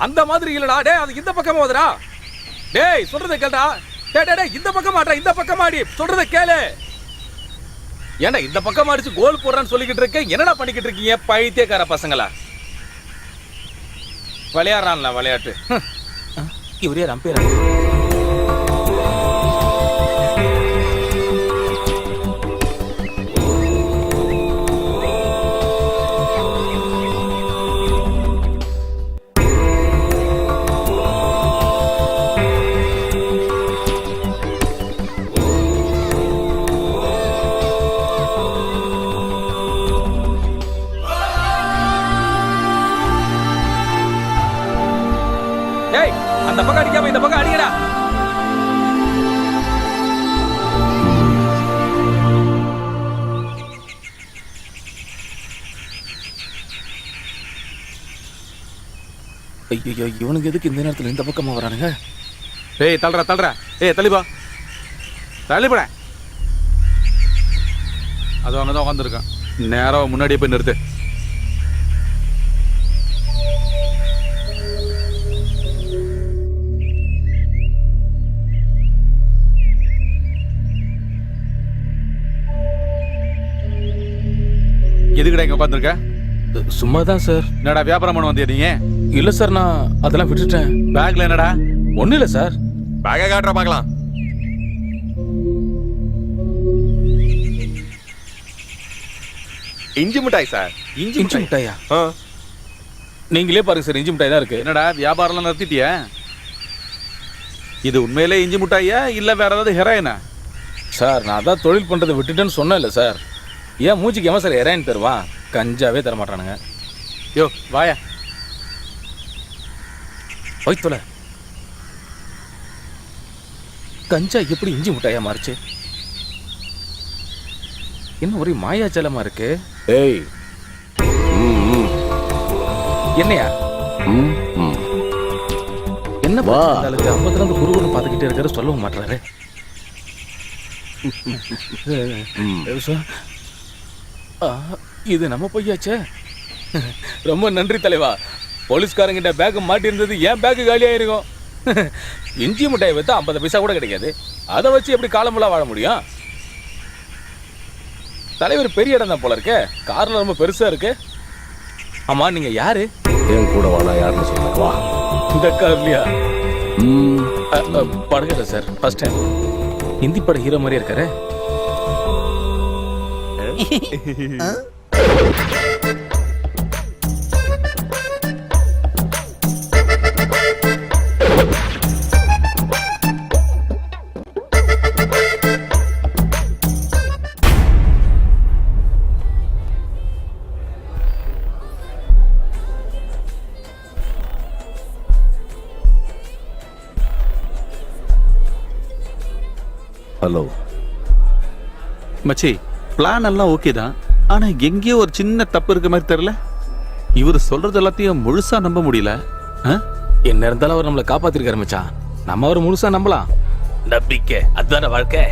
அந்த மாதிரி இல்லடா. டேய் அது இந்த பக்கமா வருடா. டேய் சொல்றத கேளுடா. டேய் இந்த பக்கமா ஆடுறா, இந்த பக்கமா ஆடி சொல்றத கேளு. ஏன்டா இந்த பக்கமா அடிச்சு கோல் போடுறான்னு சொல்லிக்கிட்டு இருக்க? என்னடா பண்ணிக்கிட்டு இருக்கீங்க பைத்தியக்கார பசங்களா? விளையாடுறான்ல விளையாட்டு. இவரே அம்பேர். அந்த பக்கம் அடிக்காம இந்த பக்கம் அடிக்கடா. ஐயோ இவனுக்கு எதுக்கு இந்த நேரத்துல இந்த பக்கமா வரானுங்க? ஏய் தள்ளுறா. ஏய் தள்ளிப்பா, தள்ளிப்பட. அது அங்கதான் உட்காந்துருக்கான். நேரம் முன்னாடியே போய் நிறுத்து. எதுக்குடா இங்க உட்காந்துருக்க? சும்மா தான் சார். என்னடா வியாபாரம் பண்ண வந்தியா நீங்க? இல்ல சார், நான் அதெல்லாம் விட்டுட்டேன். பேக்ல என்னடா? ஒண்ணு இல்ல சார். பேக்கை காட்டுற பார்க்கலாம். இஞ்சி மிட்டாய் சார். இஞ்சி மிட்டாயா? நீங்களே பாருங்க சார், இஞ்சி மிட்டாய் தான் இருக்கு. என்னடா வியாபாரம்லாம் நிறுத்திட்டியா? இது உண்மையிலே இஞ்சி மிட்டாயா இல்ல வேற ஏதாவது ஹெராயினா? சார் நான் அதான் தொழில் பண்றதை விட்டுட்டேன்னு சொன்னேன் இல்ல சார். ஏன் மூச்சுக்கு ஏமா சார் ஹெராயின் தருவான்? கஞ்சாவே தர மாட்டானுங்க. யோ வாயா வைத்தோல. கஞ்சா எப்படி இஞ்சி மிட்டாயா மாறுச்சு? என்ன ஒரே மாயாச்சலமா இருக்கு. ஏய் என்னையா என்ன பாளுக்கு அப்பத்துல இருந்து குருகுரு பார்த்துக்கிட்டே இருக்காரு, சொல்லவும் மாட்டாரு. இது நம்ம பொய்யாச்சே. ரொம்ப நன்றி தலைவா. போலீஸ்காரங்கிட்ட பேக் மாட்டி இருந்தது, ஏன் பேக் காலியாயிருக்கும். இஞ்சி மிட்டாயை வைத்து 50 பைசா கூட கிடைக்காது. அதை வச்சு எப்படி காலமெல்லாம் வாழ முடியும்? தலைவர் பெரிய இடம் தான் போல இருக்கே, கார்ல ரொம்ப பெருசா இருக்கு. ஆமா நீங்க யாரு? என் கூட வாடா, யாருன்னு சொல்றேன் வா. இந்த கார்லையா? படகல சார், ஃபர்ஸ்ட் டைம். ஹிந்தி பட ஹீரோ மாதிரி இருக்காரு. ஹலோ மச்சி, பிளான் எல்லாம் ஓகே தான். ஆனா எங்கேயோ ஒரு சின்ன தப்பு இருக்க மாதிரி தெரியல. இவர் சொல்றது எல்லாத்தையும் முழுசா நம்ப முடியல. என்ன இருந்தாலும் அவர் நம்மளை காப்பாத்திருக்காரு மச்சான். நம்ம அவர் முழுசா நம்பலாம். நம்பிக்கை அதுதான வாழ்க்கை.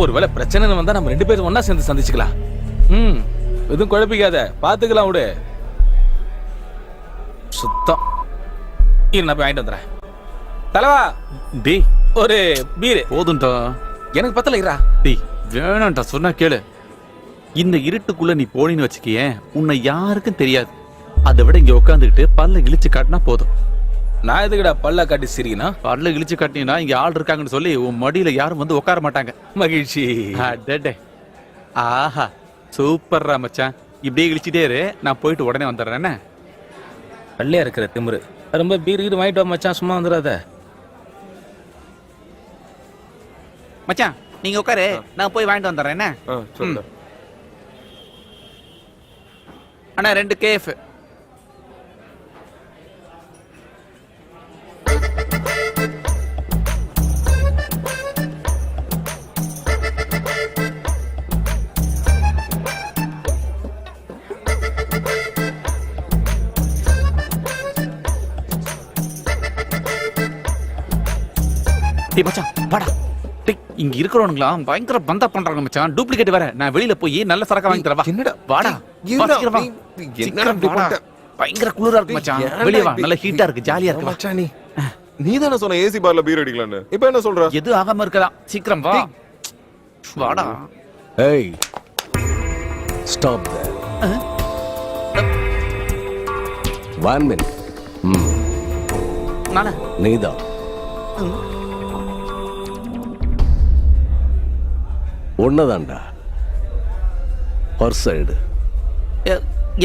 ஒருவேளை பிரச்சனை வந்தா நம்ம 2 பேரும் ஒன்னா சேர்ந்து சந்திச்சுக்கலாம். எதுவும் குழப்பிக்காத, பாத்துக்கலாம் விடு. சுத்தம். நான் போய் வாங்கிட்டு வந்துடுறேன். தலைவா டேய் ஒரு பீரு போதும்டா. எனக்கு பத்தல இரா. டேய் வேணாம்டா, சொன்னா கேளு. இந்த இருட்டுக்குள்ள நீ போனின்னு வச்சுக்கியே, உன்னை யாருக்கும் தெரியாது. அதை விட இங்க உட்காந்துக்கிட்டு பல்ல இழிச்சு காட்டினா போதும். நான் எதுக்குடா பல்ல காட்டி சிரிக்கனா? பல்ல இழிச்சு காட்டினா இங்க ஆள் இருக்காங்கன்னு சொல்லி உன் மடியில யாரும் வந்து உட்கார மாட்டாங்க. மகிழ்ச்சி. ஆஹா சூப்பர்ரா மச்சான். இப்படியே இழிச்சிட்டே இரு, நான் போயிட்டு உடனே வந்துடுறேன். பள்ளியா இருக்கிற திமிரு. ரொம்ப பீர் கீர் வாங்கிட்டு வா மச்சான், சும்மா வந்துடாத. மச்சான் நீங்க உட்காரு, நான் போய் வாங்கிட்டு வந்துடுறேன். அண்ணா 2 கேஃப். டேய் மச்சான் வாடா. டேய் இங்க இருக்கிறவனுங்களாம் பயங்கர பந்தா பண்றாங்க மச்சான். டூப்ளிகேட் வேற. நான் வெளியில போய் நல்ல சரக்கு வாங்கி தரவா. என்னடா வாடா. என்னடா வா, சீக்கிரம் வா. என்னடா சீக்கிரம் இப்படி வாடா. பண்ணிட்ட? பயங்கர குளிரா இருக்கு மச்சான். ஏன்டா வெளிய வா. இப்படி? நல்ல ஹீட்டா இருக்கு, ஜாலியா இருக்கு. வா. மச்சான் நீ தானே சொன்ன ஏசி பார்ல பீர் அடிக்கலாம்னு. இப்போ என்ன சொல்ற? எது ஆகாம இருக்கதா. சீக்கிரம் வா. வாடா. Hey, stop there. 1 minute. நானே. நீதான். ஒன்னதான்டா. பர்ஸ் எடு.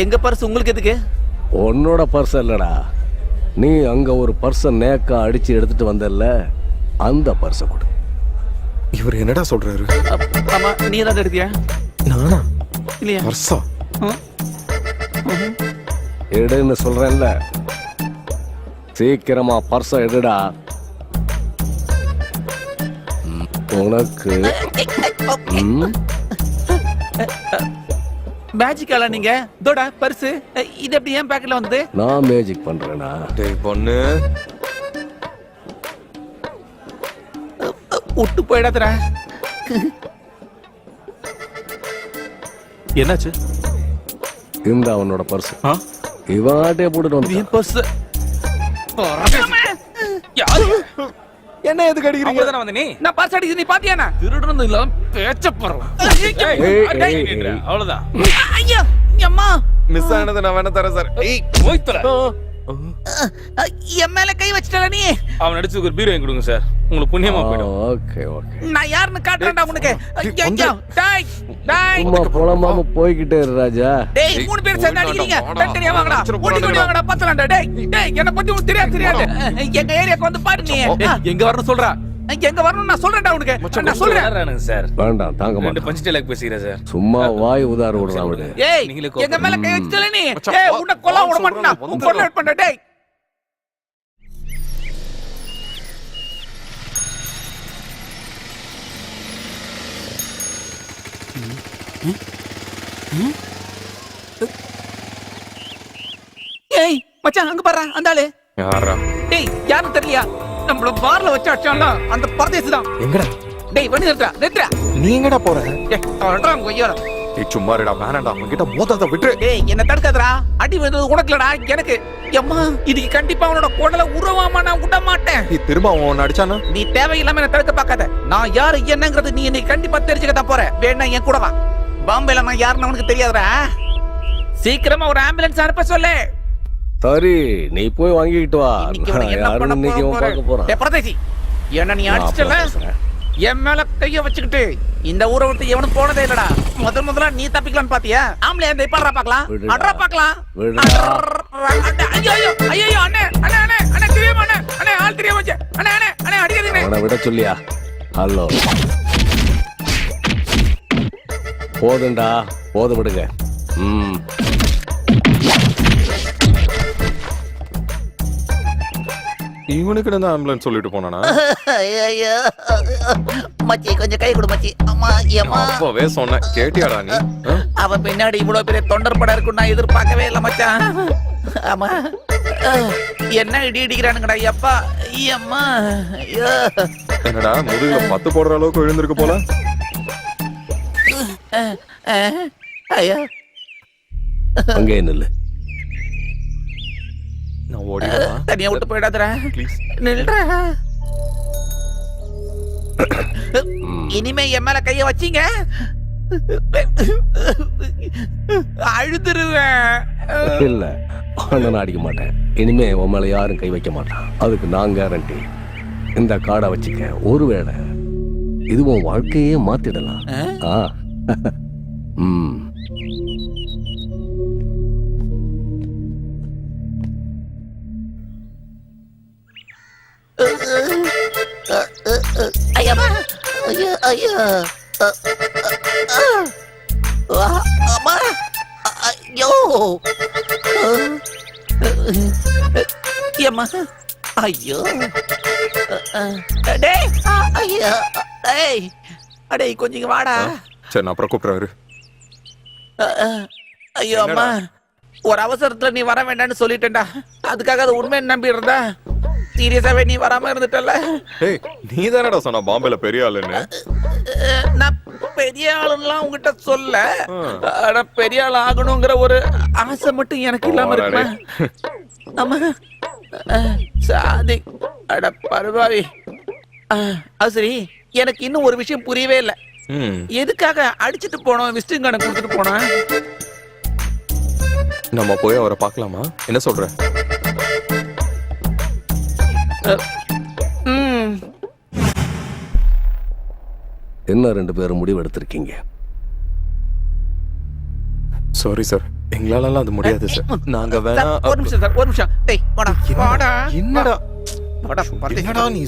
எங்க பர்ஸ் உங்களுக்கு எதுக்கு? உன்னோட பர்ஸ் இல்லடா. நீ அங்க ஒரு பர்ஸ நேக்கா அடிச்சு எடுத்துட்டு வந்தல்ல, அந்த பர்ஸ கொடு. இவர் என்னடா சொல்றாரு? ஆமா, நீ ஏதாவது எடுத்தியா? நானா? இல்லையா? பர்ஸா? எடுன்னு சொல்றேன்ல, சீக்கிரமா பர்ஸ எடுடா. உனக்கு மேஜிக்கால நீங்க தோடா பர்ஸ் இது எப்படி ஏன் பேக்கெட்ல வந்தது? நான் மேஜிக் பண்றேனா? டேய் பொண்ணு, விட்டு போயிடாதடா. என்னாச்சு? இந்த அவனோட பர்ஸ். இவன் ஆட்டையே போட்டுட்டு வந்து என் பர்ஸ். யாரு? என்ன எதுக்கு அடிக்கிறீங்க? அவங்க தானே வந்த நீ? நான் பர்ஸ் அடிக்குது, நீ பாத்தியானா? திருடுறது இல்லாம பேச்ச போறோம். அவ்வளவுதான். ஐயா அம்மா, மிஸ் ஆனது நான் வேணா தரேன் சார். ஏய் போய் தொலை. என் மேல கை வச்சிட்டல நீ. அவன் அடிச்சதுக்கு ஒரு பீரோ வாங்கி கொடுங்க சார், உங்களுக்கு புண்ணியமா போயிடும். Okay okay. நான் யாருன்னு காட்டுறேன்டா உனக்கு. ஐயா டேய் டேய். சும்மா புலம்பாம போய்கிட்டே இரு ராஜா. டேய் மூணு பேர் சேர்ந்து அடிக்கிறீங்க. தனியா வாங்கடா. ஓடி வாங்கடா பத்தலடா. டேய் டேய் என்ன பத்தி உனக்கு தெரியாது. எங்க ஏரியாக்கு வந்து பாரு நீ. எங்க வரணும் சொல்றா. எங்க வரணும் நான் சொல்றேன்டா உனக்கு. நான் சொல்றேன் சார். வேண்டாம், தாங்க ரெண்டு மாட்டேன். பஞ்ச் டைலாக் பேசிக்கிறேன் சார். சும்மா வாய் உதார விடுறான் விடு. ஏய் நீங்களே எங்க மேல கை வச்சிட்டல நீ. மச்சான், ஏய் உன்னை கொல்ல விட மாட்டேனா. சொல்றேன், உன் கொல்ல பண்ண டேய். ஏய் மச்சான் அங்க பாரு அந்த ஆளு. யாரா? டேய் யாரும் தெரியலையா? நம்மள பார்ல வச்சு அடிச்சான்ல அந்த பரதேசி தான். எங்கடா? டேய் வண்டி நிறுத்துடா. நீ எங்கடா போற? ஏய் அவன்றான் கொய்யால. ஏய் சும்மா இருடா, வேணாம்டா. அவன்கிட்ட மோதாத விட்டு. டேய் என்ன தடுக்காதடா. அடி வந்தது உனக்குலடா எனக்கு. அம்மா இதுக்கு கண்டிப்பா அவனோட குடல உருவாம நான் விட மாட்டேன். நீ திரும்ப அவன் அடிச்சானா? நீ தேவையில்லாம என்ன தடுக்க பார்க்காத. நான் யாரு என்னங்கிறது நீ என்னை கண்டிப்பா தெரிஞ்சுக்க தான் போற. வேணா என் கூட வா. பாம்பேல நான் யாருன்னு அவனுக்கு தெரியாதுடா. சீக்கிரமா ஒரு ஆம்புலன்ஸ் அனுப்ப சொல்லு. சரி, நீ போய் வாங்கிட்டு வா. இன்னைக்கு இவனை என்ன யாரும் பண்ண இன்னைக்கு இவன் பார்க்க போறேன். போறான். டேய் பரதேசி, என்ன நீ நான் அடிச்சிட்டல? அப்புறம் பேசுறேன். என் மேல கைய வச்சுக்கிட்டு இந்த ஊரை விட்டு எவனும் போனதே இல்லடா. முதல்ல நீ தப்பிக்கலாம்னு பாத்தியா? ஆம்பளை அந்த இப்பறா பார்க்கலாம். விடுடா. அட்ரா பார்க்கலாம். விடுடா. ஐயோ ஐயோ அண்ணே அண்ணே அண்ணே அண்ணே தெரியாம அண்ணே அண்ணே ஆள் தெரியாம வச்சே. அண்ணே அண்ணே அண்ணே அடிக்காதீங்க. அவனை விட சொல்லியா? ஹலோ, போதுண்டா, போதும் விடுங்க. இவனுக்கு என்ன ஆம்புலன்ஸ் சொல்லிட்டு போனானா? ஐயோ மச்சி கொஞ்சம் கை கொடு மச்சி. அம்மா ஏமா அப்பவே சொன்னேன், கேட்டியாடா நீ? அவன் பின்னாடி இவ்வளவு பெரிய தொண்டர் படம் இருக்கும் நான் எதிர்பார்க்கவே இல்லை மச்சான். ஆமா என்ன இடி இடிக்கிறானுங்கடா அப்பா. அம்மா ஐயோ என்னடா முதுகுல 10 போடுற அளவுக்கு விழுந்திருக்கு போல. ஐயோ அங்கே நில்லு. நான் ஓடிடுவா. தனியா விட்டு போயிடாதடா. ப்ளீஸ். நில்றா. இனிமே என் மேல கைய வச்சீங்க அழுதுருவேன். இல்ல, நான் அடிக்க மாட்டேன். இனிமே உன் மேல யாரும் கை வைக்க மாட்டான். அதுக்கு நான் கேரண்டி. இந்த காடை வச்சுக்க, ஒருவேளை இது உன் வாழ்க்கையே மாத்திடலாம். ஆ. ஐயம்மா ஐயோ ஐயோ அம்மா ஐயோ ஏம்மா ஐயோ டேய் ஐயோ டேய் அடே கொஞ்சம் இங்க வாடா. சரி நான் அப்புறம் கூப்பிடுறாரு. ஐயோ அம்மா ஒரு அவசரத்துல நீ வர வேண்டாம்னு சொல்லிட்டேன்டா. அதுக்காக அது உண்மையை நம்பி இருந்தா சீரியஸாவே நீ வராம இருந்துட்டல. ஏய் நீ தானடா சொன்ன பாம்பேல பெரிய ஆளுன்னு. நான் பெரிய ஆளுலாம் உங்ககிட்ட சொல்ல. ஆனா பெரிய ஆள் ஆகணுங்கிற ஒரு ஆசை மட்டும் எனக்கு இல்லாம இருக்குமா? ஆமா. சாதி அட பரவாரி. அது சரி, எனக்கு இன்னும் ஒரு விஷயம் புரியவே இல்லை. எதுக்காக அடிச்சிட்டு போனோம், விசிட்டிங் கார்டு கொடுத்துட்டு போனோம்? நம்ம போய் அவரை பார்க்கலாமா? என்ன சொல்ற? என்ன 2 பேரும் முடிவு எடுத்திருக்கீங்க? சாரி சார், எங்களால அது முடியாது சார். நாங்க வேணா ஒரு நிமிஷம் சார், ஒரு நிமிஷம். டேய் வாடா வாடா என்னடா வாடா. என்னடா நீ